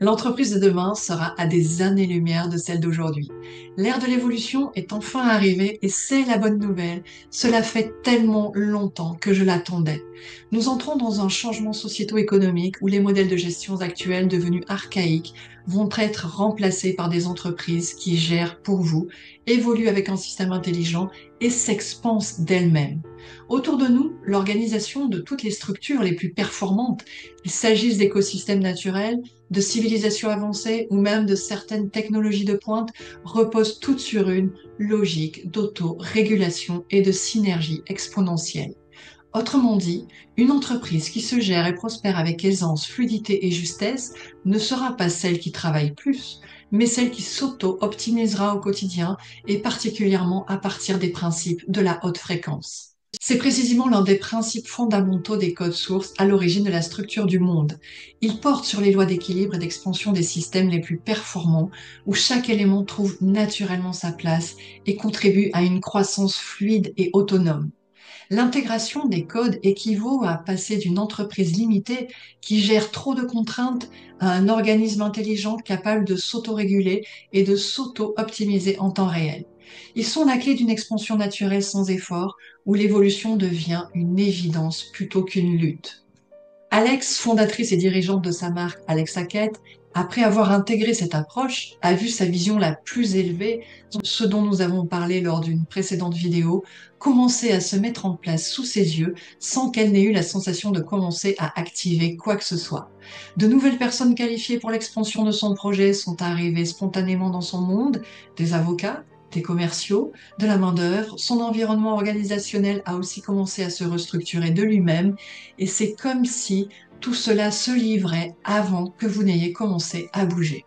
L'entreprise de demain sera à des années-lumière de celle d'aujourd'hui. L'ère de l'évolution est enfin arrivée et c'est la bonne nouvelle. Cela fait tellement longtemps que je l'attendais. Nous entrons dans un changement socio-économique où les modèles de gestion actuels devenus archaïques vont être remplacés par des entreprises qui gèrent pour vous, évoluent avec un système intelligent et s'expansent d'elles-mêmes. Autour de nous, l'organisation de toutes les structures les plus performantes, qu'il s'agisse d'écosystèmes naturels, de civilisations avancées ou même de certaines technologies de pointe reposent toutes sur une logique d'auto-régulation et de synergie exponentielle. Autrement dit, une entreprise qui se gère et prospère avec aisance, fluidité et justesse ne sera pas celle qui travaille plus, mais celle qui s'auto-optimisera au quotidien et particulièrement à partir des principes de la haute fréquence. C'est précisément l'un des principes fondamentaux des codes sources à l'origine de la structure du monde. Il porte sur les lois d'équilibre et d'expansion des systèmes les plus performants, où chaque élément trouve naturellement sa place et contribue à une croissance fluide et autonome. L'intégration des codes équivaut à passer d'une entreprise limitée qui gère trop de contraintes à un organisme intelligent capable de s'autoréguler et de s'auto-optimiser en temps réel. Ils sont la clé d'une expansion naturelle sans effort, où l'évolution devient une évidence plutôt qu'une lutte. Alex, fondatrice et dirigeante de sa marque Alex Hackett, après avoir intégré cette approche, a vu sa vision la plus élevée, ce dont nous avons parlé lors d'une précédente vidéo, commencer à se mettre en place sous ses yeux sans qu'elle n'ait eu la sensation de commencer à activer quoi que ce soit. De nouvelles personnes qualifiées pour l'expansion de son projet sont arrivées spontanément dans son monde, des avocats, des commerciaux, de la main-d'œuvre. Son environnement organisationnel a aussi commencé à se restructurer de lui-même et c'est comme si tout cela se livrait avant que vous n'ayez commencé à bouger.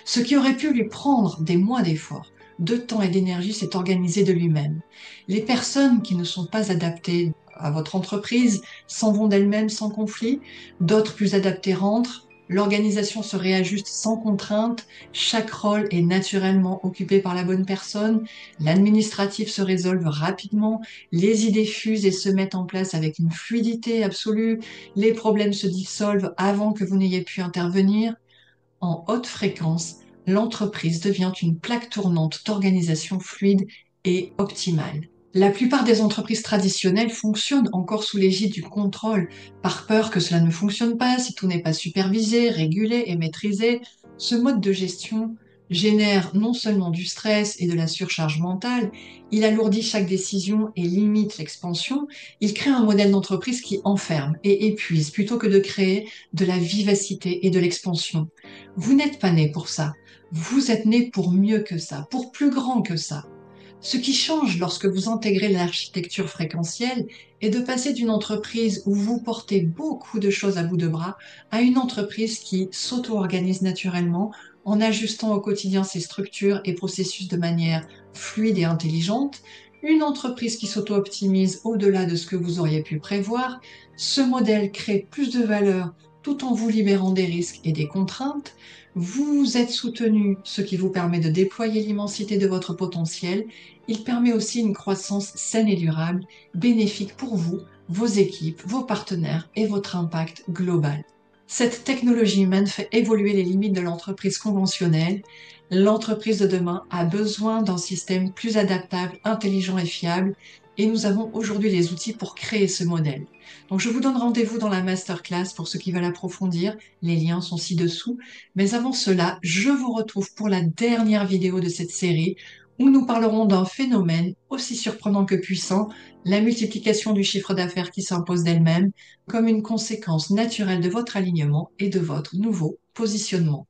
Ce qui aurait pu lui prendre des mois d'efforts, de temps et d'énergie s'est organisé de lui-même. Les personnes qui ne sont pas adaptées à votre entreprise s'en vont d'elles-mêmes sans conflit, d'autres plus adaptées rentrent, l'organisation se réajuste sans contrainte, chaque rôle est naturellement occupé par la bonne personne, l'administratif se résolve rapidement, les idées fusent et se mettent en place avec une fluidité absolue, les problèmes se dissolvent avant que vous n'ayez pu intervenir. En haute fréquence, l'entreprise devient une plaque tournante d'organisation fluide et optimale. La plupart des entreprises traditionnelles fonctionnent encore sous l'égide du contrôle, par peur que cela ne fonctionne pas si tout n'est pas supervisé, régulé et maîtrisé. Ce mode de gestion génère non seulement du stress et de la surcharge mentale, il alourdit chaque décision et limite l'expansion, il crée un modèle d'entreprise qui enferme et épuise plutôt que de créer de la vivacité et de l'expansion. Vous n'êtes pas né pour ça. Vous êtes né pour mieux que ça, pour plus grand que ça. Ce qui change lorsque vous intégrez l'architecture fréquentielle est de passer d'une entreprise où vous portez beaucoup de choses à bout de bras à une entreprise qui s'auto-organise naturellement en ajustant au quotidien ses structures et processus de manière fluide et intelligente, une entreprise qui s'auto-optimise au-delà de ce que vous auriez pu prévoir. Ce modèle crée plus de valeur tout en vous libérant des risques et des contraintes. Vous êtes soutenu, ce qui vous permet de déployer l'immensité de votre potentiel. Il permet aussi une croissance saine et durable, bénéfique pour vous, vos équipes, vos partenaires et votre impact global. Cette technologie humaine fait évoluer les limites de l'entreprise conventionnelle. L'entreprise de demain a besoin d'un système plus adaptable, intelligent et fiable, et nous avons aujourd'hui les outils pour créer ce modèle. Donc je vous donne rendez-vous dans la masterclass pour ceux qui veulent approfondir. Les liens sont ci-dessous. Mais avant cela, je vous retrouve pour la dernière vidéo de cette série où nous parlerons d'un phénomène aussi surprenant que puissant, la multiplication du chiffre d'affaires qui s'impose d'elle-même comme une conséquence naturelle de votre alignement et de votre nouveau positionnement.